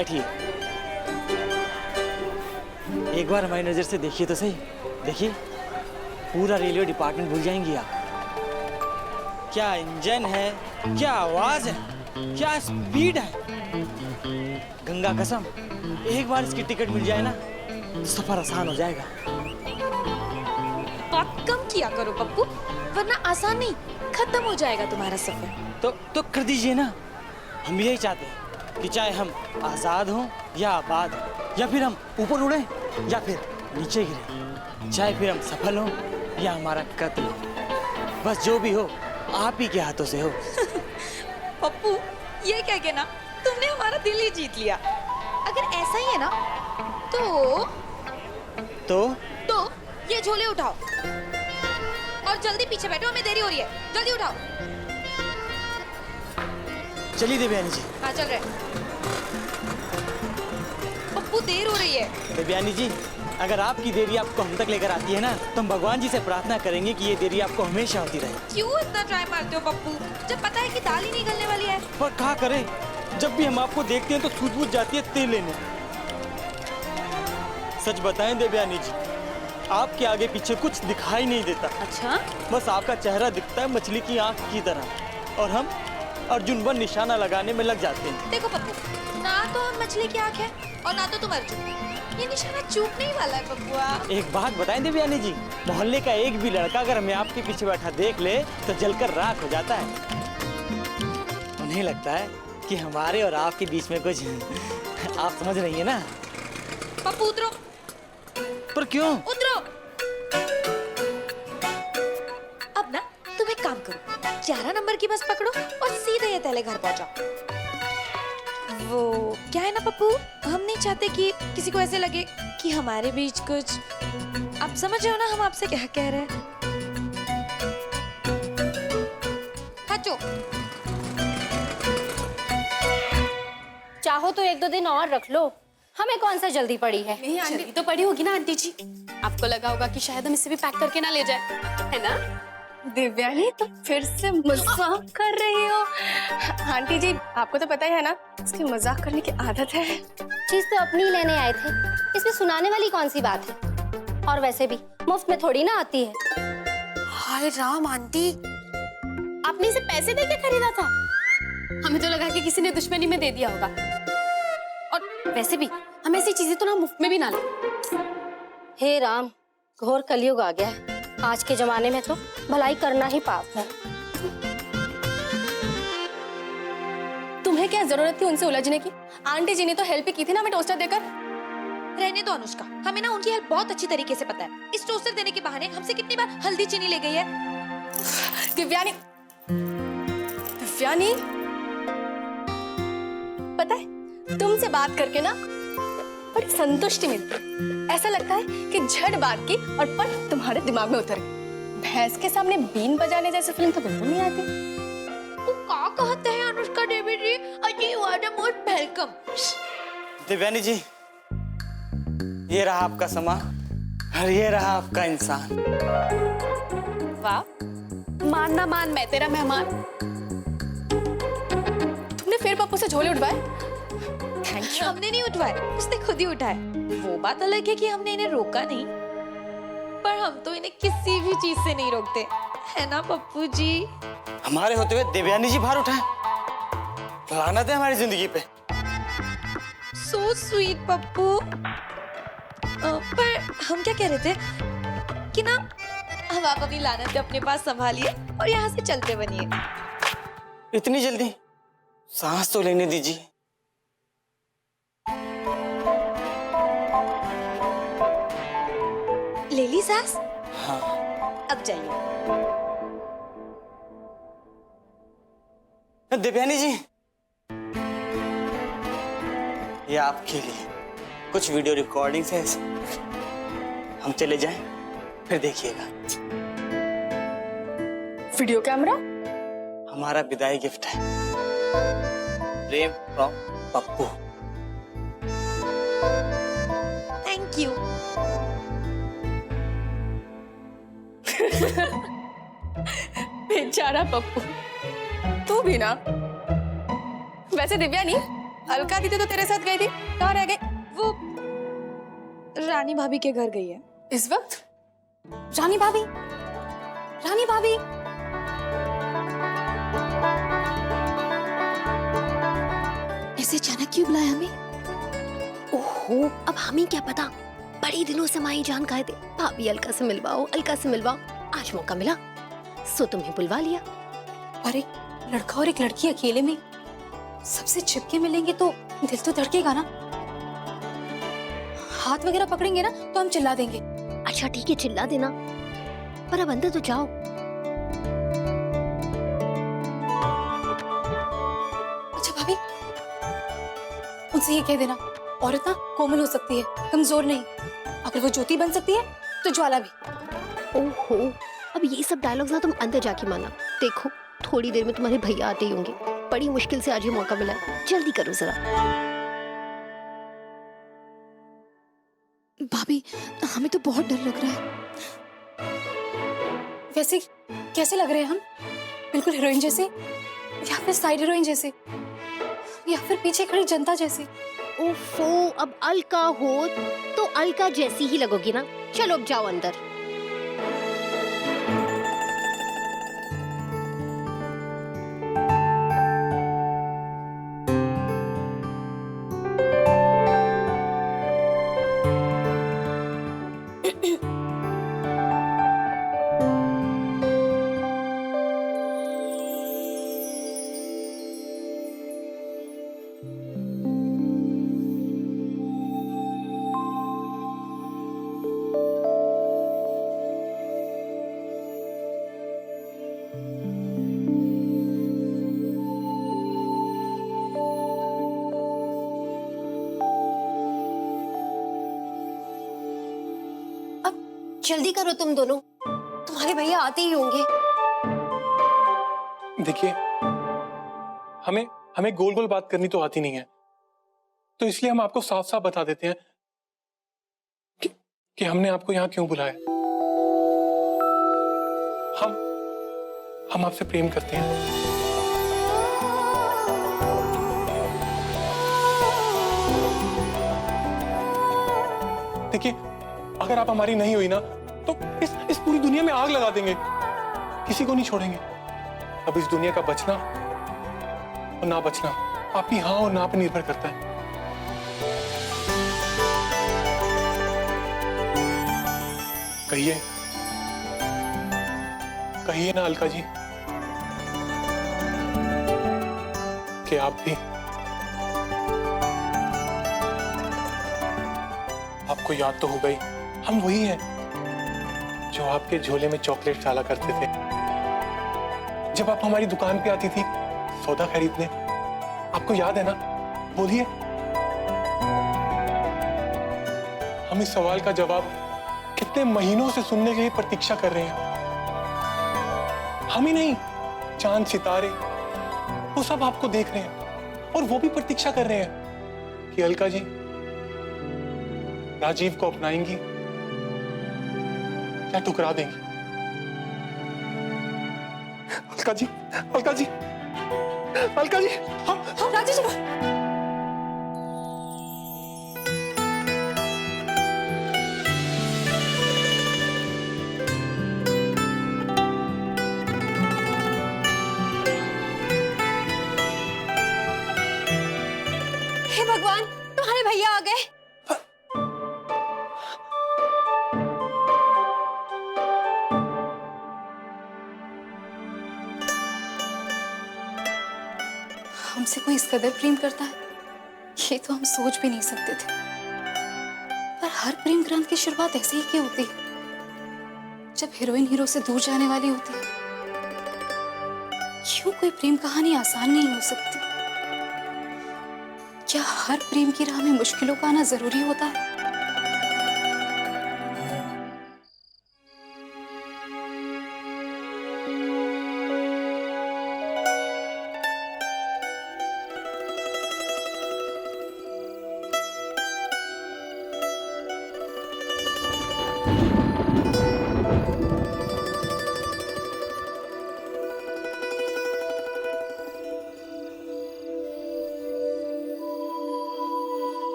बैठिए। एक बार हमारी नजर से देखिए तो सही। देखिए, पूरा रेलवे डिपार्टमेंट भूल जाएंगी आप। क्या इंजन है, क्या आवाज है, क्या स्पीड है। गंगा कसम, एक बार इसकी टिकट मिल जाए ना तो सफर आसान हो जाएगा। बात कम किया करो पप्पू, वरना आसान नहीं, खत्म हो जाएगा तुम्हारा सफर। तो कर दीजिए ना। हम यही चाहते हैं कि चाहे हम आजाद हों या आबाद हों, या फिर हम ऊपर उड़े या फिर नीचे गिरे, चाहे फिर हम सफल हों या हमारा कत्ल हो, बस जो भी हो आप ही के हाथों से हो। पप्पू, ये कह के ना तुमने हमारा दिल ही जीत लिया। अगर ऐसा ही है ना तो ये झोले उठाओ और जल्दी पीछे बैठो, हमें देरी हो रही है। जल्दी उठाओ। चलिए देवयानी जी। हाँ चल रहे। पप्पू देर हो रही है। देवयानी जी, अगर आपकी देरी आपको हम तक लेकर आती है ना तो हम भगवान जी से प्रार्थना करेंगे कि ये देरी आपको हमेशा होती रहे। क्यों इतना ट्राई मारते हो पप्पू, जब पता है कि दाल ही नहीं गलने वाली है। पर क्या करें, जब भी हम आपको देखते हैं तो सूझ बूझ जाती है तेल लेने। सच बताएं देवयानी जी, आपके आगे पीछे कुछ दिखाई नहीं देता। अच्छा? बस आपका चेहरा दिखता है मछली की आंख की तरह, और हम अर्जुन पर निशाना लगाने में लग जाते हैं। देखो पप्पू, ना तो हम मछली की आंख है और ना तो तुम अर्जुन। ये निशाना चूकने ही वाला है पप्पुआ। एक बात बताएं देवयानी जी, मोहल्ले का एक भी लड़का अगर हमें आपके पीछे बैठा देख ले तो जलकर राख हो जाता है। उन्हें लगता है कि हमारे और आपके बीच में कुछ आप समझ रही है ना। पप्पू उतरो। पर क्यों? उतरो। अब ना तुम एक काम करो, 11 नंबर की बस पकड़ो और सीधे ये तले घर पहुंचाओ। वो क्या है ना पप्पू, हम नहीं चाहते कि किसी को ऐसे लगे कि हमारे बीच कुछ, आप समझ रहे हो ना हम आपसे क्या कह रहे हैं। हटो। चाहो तो 1-2 दिन और रख लो, हमें कौन सा जल्दी पड़ी है। नहीं जल्दी तो पड़ी होगी ना आंटी जी। आपको लगा होगा कि शायद हम इसे भी पैक करके ना ले जाए, है ना? दिव्यानी, तो फिर से मजाक कर रही हो? आंटी जी, आपको तो पता ही है ना, इसकी मजाक करने की आदत है। चीज तो अपनी ही लेने आए थे, इसमें सुनाने वाली कौन सी बात है। और वैसे भी मुफ्त में थोड़ी ना आती है। हाय राम आंटी, आपने इसे पैसे देके खरीदा था? हमें तो लगा कि किसी ने दुश्मनी में दे दिया होगा। और वैसे भी हम ऐसी चीजें तो ना मुफ्त में भी ना लें। हे राम, घोर कलयुग आ गया है। आज के जमाने में तो भलाई करना ही पाप है। तुम्हें क्या जरूरत थी उनसे उलझने की? आंटी जी ने तो हेल्प की थी ना हमें टोस्टर देकर। रहने दो अनुष्का, हमें ना उनकी हेल्प बहुत अच्छी तरीके से पता है। इस टोस्टर देने के बहाने हमसे कितनी बार हल्दी चीनी ले गई है। दिव्यानी, दिव्यानी, पता है तुमसे बात करके ना बड़ी संतुष्टि मिलती है। ऐसा लगता है कि झड़ बात की और पट तुम्हारे दिमाग में उतर गई। भैंस के सामने बीन बजाने जैसी फीलिंग तो बिल्कुल नहीं आती। वो क्या कहते हैं अनुष्का देवी जी, अजी you are the most welcome. Devyani ji, ये रहा आपका समा और ये रहा आपका इंसान। वाह, मान ना मान मैं तेरा मेहमान। तुमने फिर पप्पू से झोले उठवाए? Thank you. हमने नहीं उठवाए, उसने खुद ही उठाए। वो बात अलग है कि हमने इन्हें रोका नहीं, पर हम तो इन्हें किसी भी चीज से नहीं रोकते, है ना पप्पू जी? हमारे होते हुए देवयानी जी भार उठाए, लानत है हमारी जिंदगी पे। So sweet Pappu. पर हम क्या कह रहे थे कि ना, अब आप अपनी लानत अपने पास संभालिए और यहाँ से चलते बनिए। इतनी जल्दी? सांस तो लेने दीजिए। ले ली सांस? हाँ। अब जाइए। देवयानी जी, ये आपके लिए कुछ वीडियो रिकॉर्डिंग्स हैं, हम चले जाएं, फिर देखिएगा। Video camera? हमारा विदाई गिफ्ट है, प्रेम फ्रॉम पप्पू। Thank you. बेचारा पप्पू, तू भी ना। वैसे दिव्यानी, अलका दीदी तो तेरे साथ गई थी, कहाँ रह गई? वो रानी भाभी के घर गई है। इस वक्त? रानी भाभी? रानी भाभी? ऐसे अचानक क्यों बुलाया हमें? ओहो, अब हमें क्या पता, बड़े दिनों से माई जान कहे थे भाभी अलका से मिलवाओ, अलका से मिलवाओ। आज मौका मिला सो तुम्हें बुलवा लिया। और एक लड़का और एक लड़की अकेले में सबसे छिपके मिलेंगे तो दिल तो धड़केगा ना। हाथ वगैरह पकड़ेंगे ना तो हम चिल्ला देंगे। अच्छा ठीक है, चिल्ला देना, पर अब अंदर तो जाओ। अच्छा भाभी, उनसे ये कह देना, औरत ना कोमल हो सकती है, कमजोर नहीं। अगर वो ज्योति बन सकती है तो ज्वाला भी। ओहो, अब ये सब डायलॉग्स ना तुम अंदर जाके माना। देखो थोड़ी देर में तुम्हारे भैया आते ही होंगे, बड़ी मुश्किल से आज ये मौका मिला है, जल्दी करो जरा। भाभी हमें तो बहुत डर लग रहा है। वैसे कैसे लग रहे हैं हम? बिल्कुल हीरोइन जैसे, या फिर साइड हीरोइन जैसे, या फिर पीछे खड़ी जनता जैसे? ओफो, अब अलका हो तो अलका जैसी ही लगोगी ना। चलो अब जाओ अंदर। जल्दी करो तुम दोनों, तुम्हारे भैया आते ही होंगे। देखिए, हमें हमें गोल गोल बात करनी तो आती नहीं है, तो इसलिए हम आपको साफ साफ बता देते हैं कि हमने आपको यहाँ क्यों बुलाया। हम आपसे प्रेम करते हैं। देखिए, अगर आप हमारी नहीं हुई ना तो इस पूरी दुनिया में आग लगा देंगे, किसी को नहीं छोड़ेंगे। अब इस दुनिया का बचना और ना बचना आपकी हाँ और ना पे निर्भर करता है। कहिए कहिए ना अलका जी कि आप भी। आपको याद तो हो गई, हम वही हैं जो आपके झोले में चॉकलेट डाला करते थे जब आप हमारी दुकान पे आती थी सौदा खरीदने। आपको याद है ना? बोलिए। हम इस सवाल का जवाब कितने महीनों से सुनने के लिए प्रतीक्षा कर रहे हैं। हम ही नहीं, चांद सितारे वो सब आपको देख रहे हैं और वो भी प्रतीक्षा कर रहे हैं कि अलका जी राजीव को अपनाएंगी या ठुकरा देंगी। अलका जी, अलका जी, अलका जी, हम राजीव जी। हे भगवान, तुम्हारे भैया आ गए। हमसे कोई इस कदर प्रेम करता है, ये तो हम सोच भी नहीं सकते थे। पर हर प्रेम ग्रंथ की शुरुआत ऐसे ही क्यों होती है, जब हीरोइन हीरो से दूर जाने वाली होती है। क्यों कोई प्रेम कहानी आसान नहीं हो सकती? क्या हर प्रेम की राह में मुश्किलों का आना जरूरी होता है?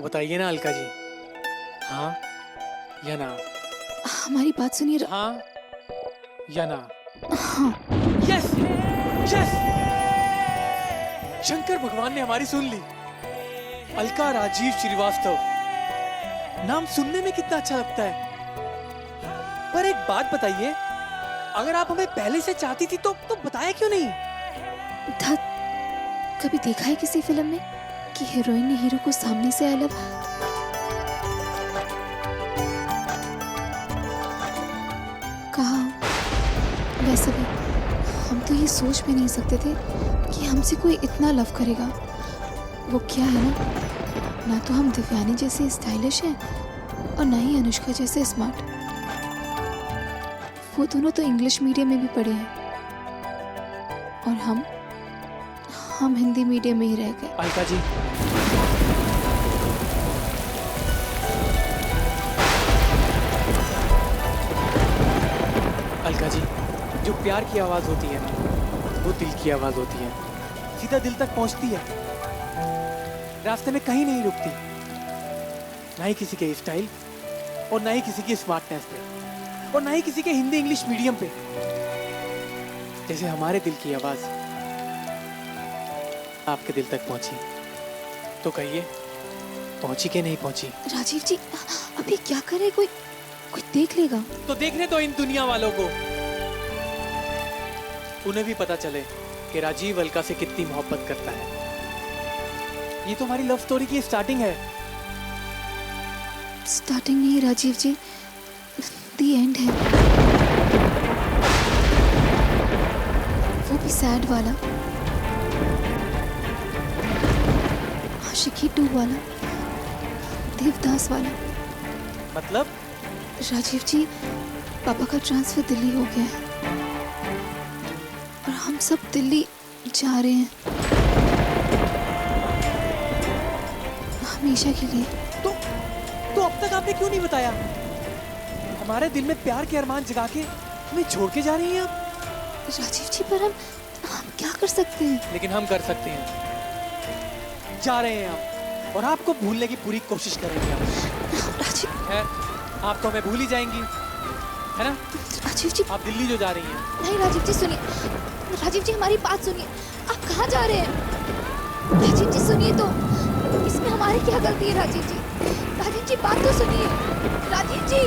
बताइए ना अलका जी, हाँ या ना? हमारी बात सुनिए। हाँ या ना? हाँ। यस यस, शंकर भगवान ने हमारी सुन ली। अलका राजीव श्रीवास्तव, नाम सुनने में कितना अच्छा लगता है। पर एक बात बताइए, अगर आप हमें पहले से चाहती थी तो बताया क्यों नहीं? कभी देखा है किसी फिल्म में कि हीरोइन ने हीरो को सामने से आई लव? कहा वैसे भी हम तो ये सोच भी नहीं सकते थे कि हमसे कोई इतना लव करेगा। वो क्या है ना तो हम दिव्यानी जैसे स्टाइलिश हैं और ना ही अनुष्का जैसे स्मार्ट। वो दोनों तो इंग्लिश मीडियम में भी पढ़े हैं और हम हिंदी मीडियम में ही रह गए। अलका जी, अलका जी, जो प्यार की आवाज होती है ना, वो दिल की आवाज होती है, सीधा दिल तक पहुंचती है, रास्ते में कहीं नहीं रुकती, ना ही किसी के स्टाइल और ना ही किसी की स्मार्टनेस पे और ना ही किसी के हिंदी इंग्लिश मीडियम पे। जैसे हमारे दिल की आवाज आपके दिल तक पहुंची, तो कहिए पहुंची कि नहीं पहुंची? राजीव जी अभी क्या करे, कोई देख लेगा तो देखने दो इन दुनिया वालों को, उन्हें भी पता चले कि राजीव अलका से कितनी मोहब्बत करता है। ये तो हमारी लव स्टोरी की स्टार्टिंग है। स्टार्टिंग नहीं राजीव जी, दी एंड है। वो भी सैड वाला, आशिकी 2 वाला, देवदास वाला। मतलब? राजीव जी पापा का ट्रांसफर दिल्ली हो गया है और हम सब दिल्ली जा रहे हैं हमेशा के लिए। तो अब तक आपने क्यों नहीं बताया? हमारे दिल में प्यार के अरमान जगा के हमें छोड़ के जा रही हैं आप? राजीव जी पर हम क्या कर सकते हैं? लेकिन हम कर सकते हैं, जा रहे हैं हम और आपको भूलने की पूरी कोशिश करेंगे हम। राजीव, है, आप तो हमें भूल ही जाएंगी, है ना? राजीव जी आप दिल्ली जो जा रही हैं। नहीं राजीव जी सुनिए, राजीव जी हमारी बात सुनिए। आप कहाँ जा रहे हैं? राजीव जी सुनिए तो, इसमें हमारी क्या गलती है? राजीव जी बात तो सुनिए। राजीव जी